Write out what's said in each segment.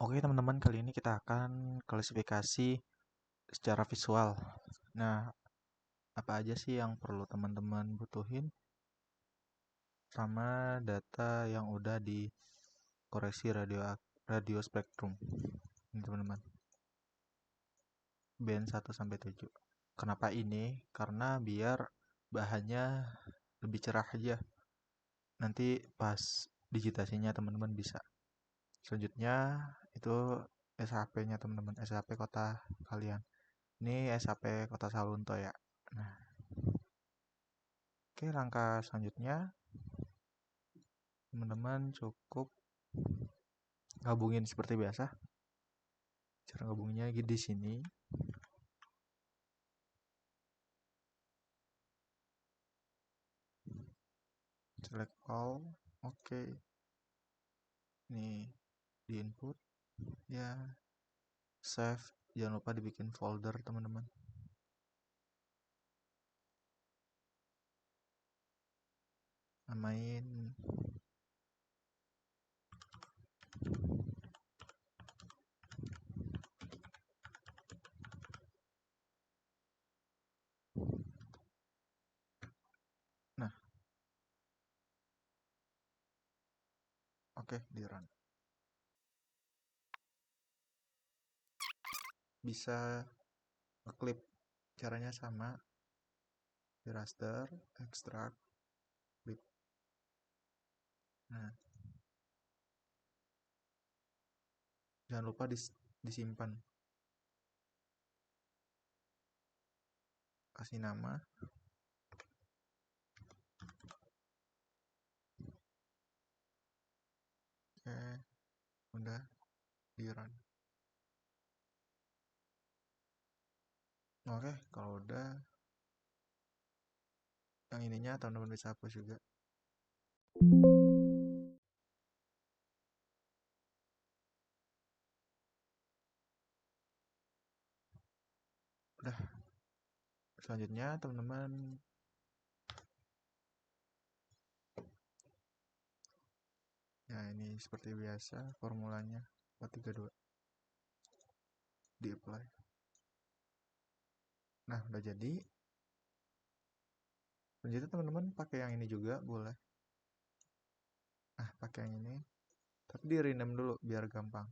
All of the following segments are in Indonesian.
Oke teman-teman, kali ini kita akan klasifikasi secara visual. Nah, apa aja sih yang perlu teman-teman butuhin sama data yang udah dikoreksi radio spektrum. Ini teman-teman. Band 1 sampai 7. Kenapa ini? Karena biar bahannya lebih cerah aja. Nanti pas digitasinya teman-teman bisa. Selanjutnya itu SHP-nya teman-teman, SHP kota kalian. Ini SHP Kota Salunto ya. Nah, oke, langkah selanjutnya teman-teman cukup gabungin seperti biasa. Cara gabungnya di sini. Select all. Oke. Ini di input ya. Save. Jangan lupa dibikin folder teman-teman. Namain nah, oke, di run. Bisa ngeklip, caranya sama, di raster, extract, clip. Nah, jangan lupa disimpan, kasih nama. Oke, udah di run. Oke, kalau udah, yang ininya teman-teman bisa hapus juga. Udah. Selanjutnya teman-teman ya, ini seperti biasa formulanya 432 di apply. Nah, udah jadi. Selanjutnya teman-teman pakai yang ini juga boleh. Nah, pakai yang ini, tapi di rename dulu biar gampang.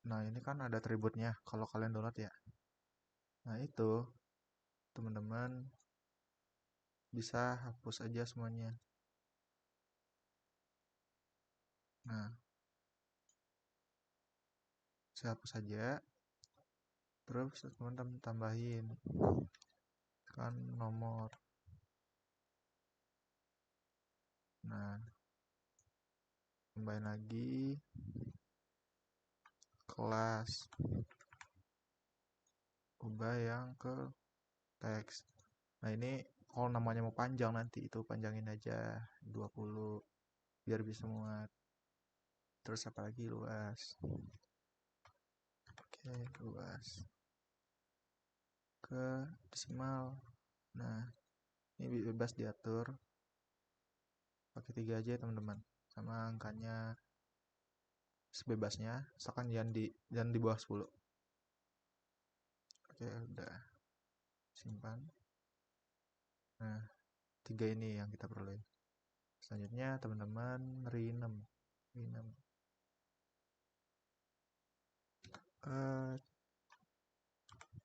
Nah, ini kan ada atributnya kalau kalian download ya. Nah, itu teman-teman bisa hapus aja semuanya. Nah, saya hapus saja. Terus teman-teman tambahin kan nomor. Nah, tambahin lagi kelas, ubah yang ke teks. Nah, ini kalau namanya mau panjang nanti itu panjangin aja 20 biar bisa muat. Terus apa lagi, luas. Oke, luas ke desimal. Nah, ini bebas diatur, pakai 3 aja ya teman-teman, sama angkanya sebebasnya, misalkan jangan di bawah 10. Oke, udah simpan. Nah, 3 ini yang kita perlu. Selanjutnya teman-teman rename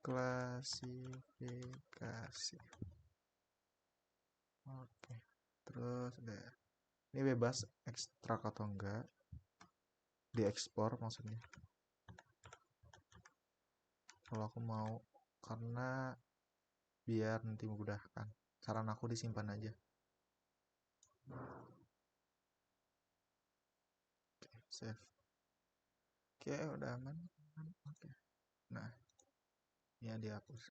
klasifikasi. Oke, terus udah. Ini bebas ekstrak atau enggak, diekspor maksudnya. Kalau aku mau, karena biar nanti memudahkan. Saran aku disimpan aja. Oke, save. Oke, udah aman. Oke. Nah, ya dihapus.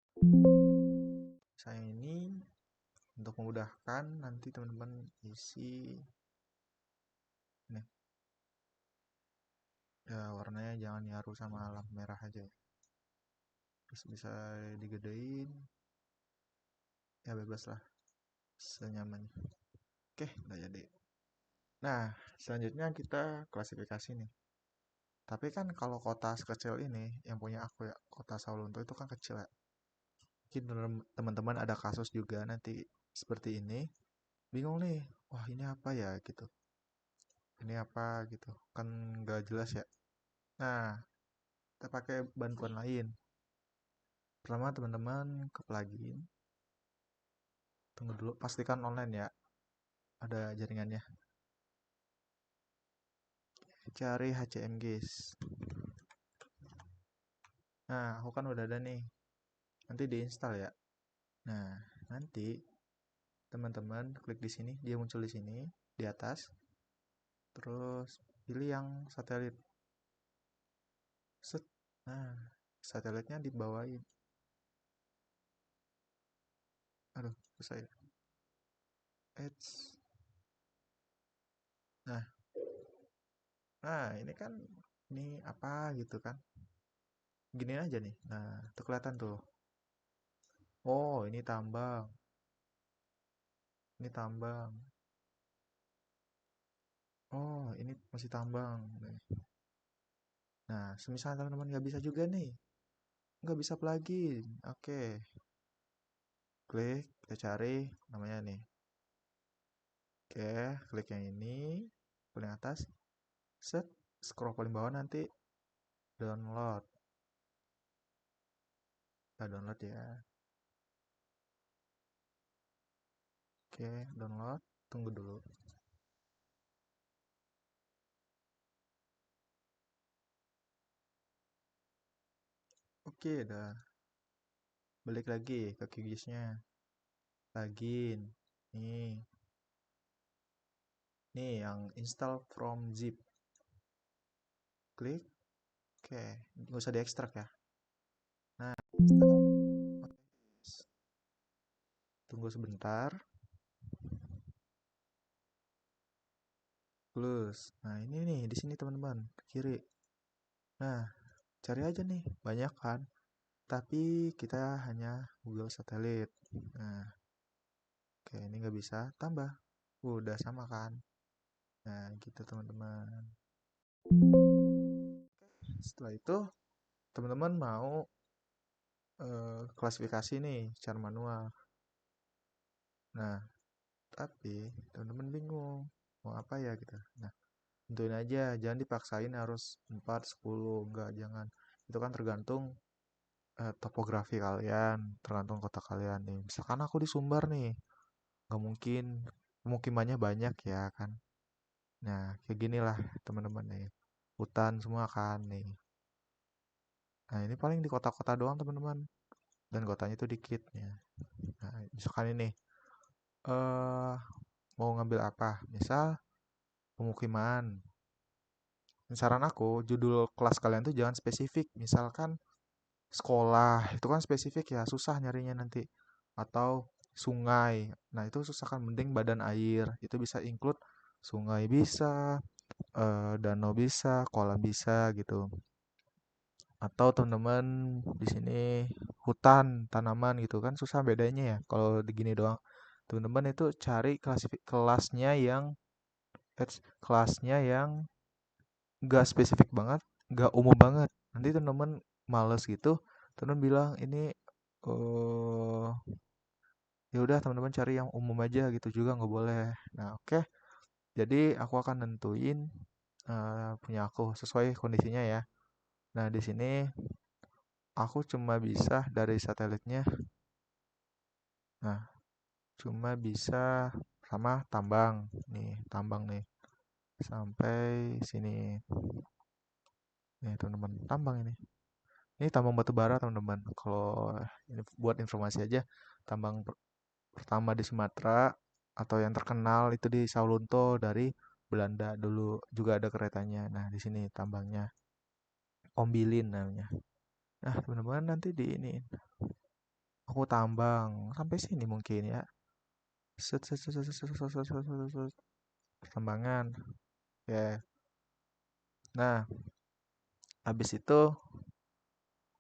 Saya ini untuk memudahkan nanti teman-teman isi nih. Ya, warnanya jangan nyaru sama lampu merah aja ya. Terus bisa digedein. Ya bebas lah, senyamannya. Oke, udah jadi. Nah, selanjutnya kita klasifikasi nih. Tapi kan kalau kota sekecil ini, yang punya aku ya, kota Saulunto itu kan kecil ya. Mungkin teman-teman ada kasus juga nanti seperti ini, bingung nih, wah ini apa ya gitu. Ini apa gitu, kan nggak jelas ya. Nah, kita pakai bantuan lain. Pertama teman-teman ke plugin, tunggu dulu, pastikan online ya, ada jaringannya. Cari HCMGs. Nah, aku kan udah ada nih, nanti diinstal ya. Nah, nanti teman-teman klik di sini, dia muncul di sini, di atas. Terus pilih yang satelit. Set. Nah, satelitnya dibawain. Aduh, susah ya. Eits. Nah, ini kan ini apa gitu kan. Gini aja nih. Nah, itu kelihatan tuh. Oh, ini tambang. Ini tambang. Oh, ini masih tambang. Nah, semisal teman-teman nggak bisa juga nih. Nggak bisa plugin. Oke. Klik, kita cari namanya nih. Oke, klik yang ini. Paling atas. Set. Scroll paling bawah nanti. Download. Kita download ya. Oke, download. Tunggu dulu. Oke, udah. Balik lagi ke QGIS-nya. Login. Nih. Nih yang install from zip. Klik. Oke, nggak usah diekstrak ya. Nah, tunggu sebentar. Plus. Nah, ini nih di sini teman-teman, kiri. Nah, cari aja nih, banyak kan. Tapi kita hanya Google Satelit. Nah, oke ini nggak bisa tambah. Udah sama kan. Nah, gitu teman-teman. Setelah itu, teman-teman mau klasifikasi nih secara manual. Nah, tapi teman-teman bingung mau apa ya gitu. Nah, tentuin aja, jangan dipaksain harus 4, 10, enggak, jangan. Itu kan tergantung topografi kalian, tergantung kota kalian nih. Misalkan aku di Sumbar nih, nggak mungkin pemukimannya banyak ya kan. Nah, kayak gini lah teman-teman nih. Hutan semua kan nih. Nah, ini paling di kota-kota doang teman-teman. Dan kotanya itu dikit ya. Nah, misalkan ini eh mau ngambil apa? Misal pemukiman. Saran aku, judul kelas kalian tuh jangan spesifik. Misalkan sekolah, itu kan spesifik ya, susah nyarinya nanti. Atau sungai. Nah, itu susah kan, mending badan air. Itu bisa include sungai bisa, danau bisa, kolam bisa gitu. Atau teman-teman di sini hutan, tanaman gitu kan susah bedanya ya kalau di gini doang. Teman-teman itu cari kelasnya yang kelasnya yang nggak spesifik banget, nggak umum banget. Nanti teman-teman males gitu, teman bilang ini eh ya udah teman-teman cari yang umum aja gitu juga nggak boleh. Nah, oke. Jadi aku akan nentuin punya aku sesuai kondisinya ya. Nah, di sini aku cuma bisa dari satelitnya. Nah, cuma bisa sama tambang. Nih, tambang nih. Sampai sini. Nih, teman-teman, tambang ini. Ini tambang batu bara, teman-teman. Kalau ini buat informasi aja, tambang pertama di Sumatera atau yang terkenal itu di Saulunto dari Belanda dulu juga ada keretanya. Nah, di sini tambangnya Ombilin namanya. Nah, teman-teman nanti di ini aku tambang sampai sini mungkin ya. Set, set, set, set, set, set, set, set, set, set, set. Pertambangan. Oke. Nah, habis itu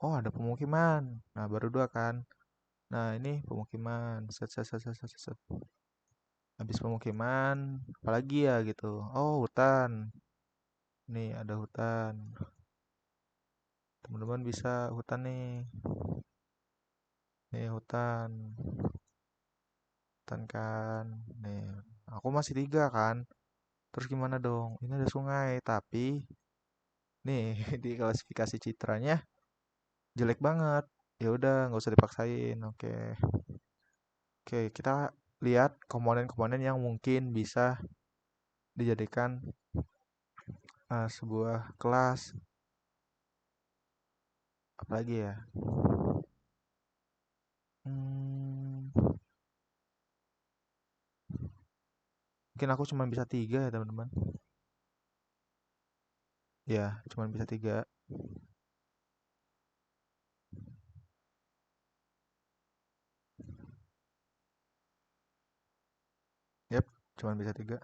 oh ada pemukiman. Nah, baru dua kan. Nah, ini pemukiman. Set, set, set, set, set, set. habis pemukiman apalagi ya gitu. Oh, hutan. Nih ada hutan. Teman-teman bisa hutan nih. Nih hutan. Hutan kan. Nih, aku masih 3 kan. Terus gimana dong? Ini ada sungai, tapi nih di klasifikasi citranya jelek banget. Ya udah, nggak usah dipaksain. Oke. Oke, kita lihat komponen-komponen yang mungkin bisa dijadikan sebuah kelas. Apalagi ya? Hmm, mungkin aku cuma bisa 3 ya teman-teman. Ya, cuma bisa 3. Yap, cuma bisa 3.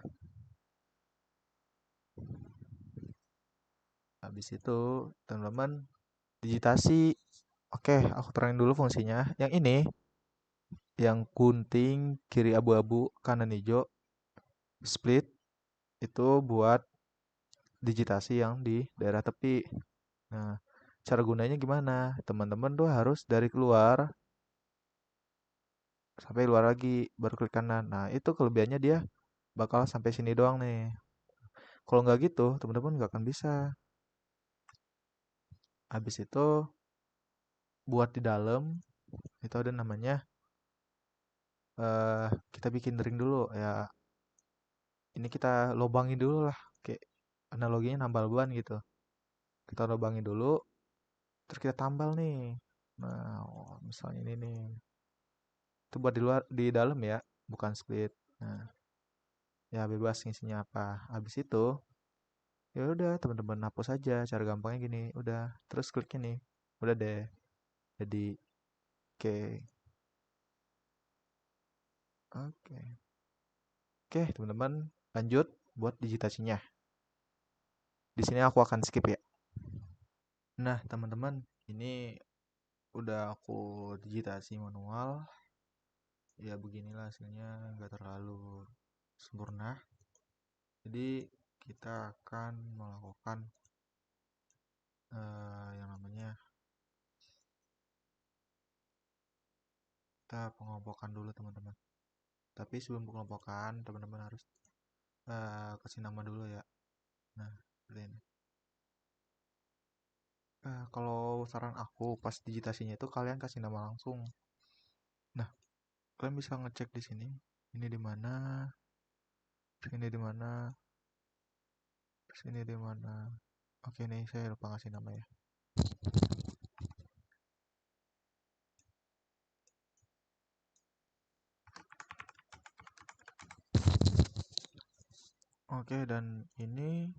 Habis itu, teman-teman, digitasi. Oke, aku terangin dulu fungsinya. Yang ini, yang gunting, kiri abu-abu, kanan hijau, split, itu buat digitasi yang di daerah tepi. Nah, cara gunanya gimana? Teman-teman tuh harus dari keluar sampai luar lagi, baru klik kanan. Nah, itu kelebihannya dia bakal sampai sini doang nih. Kalau nggak gitu, teman-teman nggak akan bisa. Habis itu, buat di dalam, itu ada namanya, kita bikin ring dulu. Ya, ini kita lobangin dulu lah. Kayak analoginya nambal ban gitu. Kita lobangin dulu, terus kita tambal nih. Nah, misalnya ini nih. Itu buat di luar, di dalam ya, bukan split. Nah, ya bebas ngisinya apa. Habis itu, ya udah teman-teman hapus aja. Cara gampangnya gini, udah. Terus klik ini. Udah deh. Jadi, oke. Oke. Oke, teman-teman, lanjut buat digitasinya. Di sini aku akan skip ya. Nah, teman-teman, ini udah aku digitasi manual. Ya beginilah hasilnya, nggak terlalu sempurna. Jadi kita akan melakukan yang namanya kita pengelompokan dulu teman-teman. Tapi sebelum pengelompokan, teman-teman harus kasih nama dulu ya. Nah, seperti ini. Kalau saran aku pas digitasinya itu kalian kasih nama langsung. Nah, kalian bisa ngecek di sini. Ini di mana? Sini di mana? Sini di mana? Oke nih, saya lupa kasih nama ya. Oke, dan ini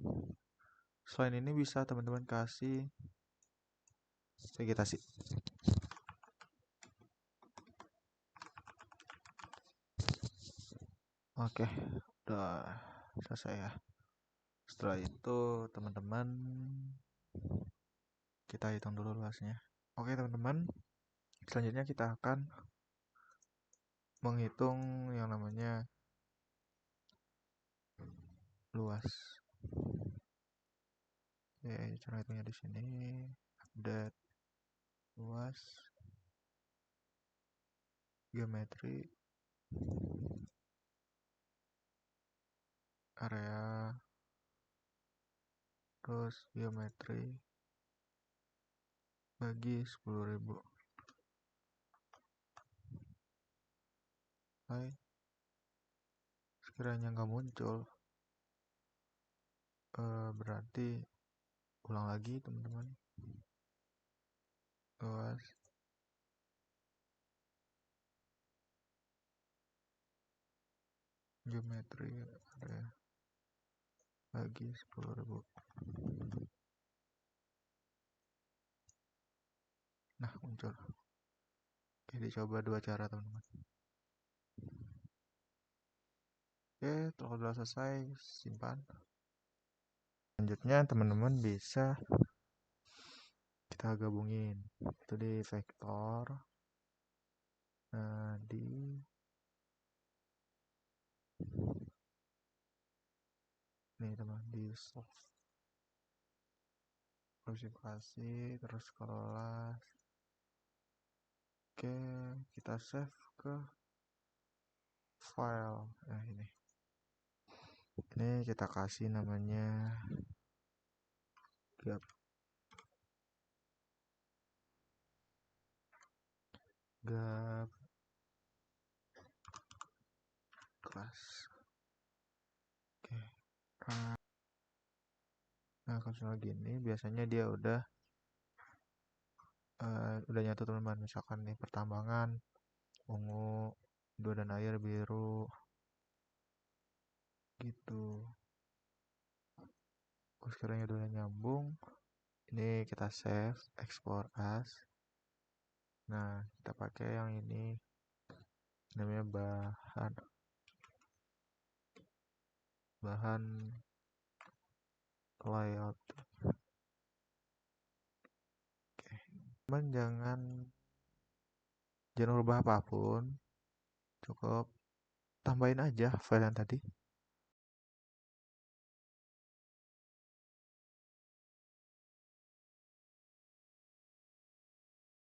selain ini bisa teman-teman kasih vegetasi. Oke, udah selesai ya. Setelah itu teman-teman kita hitung dulu luasnya. Oke teman-teman, selanjutnya kita akan menghitung yang namanya luas. Ya, cara hitungnya di sini. Update luas geometri area terus geometri bagi 10.000. Hai, sekiranya nggak muncul, berarti ulang lagi teman-teman. Luas geometri area bagi 10.000. Nah, muncul. Oke, dicoba dua cara teman-teman. Oke, kalau sudah selesai, simpan. Selanjutnya teman-teman bisa kita gabungin. Itu di vektor. Nah, di nih teman, di soft klasifikasi terus kelas. Oke, kita save ke file. Nah, ini kita kasih namanya gap class. Oke. Nah, kalau gini biasanya dia udah nyatu teman-teman. Misalkan nih pertambangan ungu, dua dan air biru gitu. Sekarang udah nyambung, ini kita save, export as. Nah, kita pakai yang ini namanya bahan layout. Oke, teman jangan ubah apapun, cukup tambahin aja file yang tadi.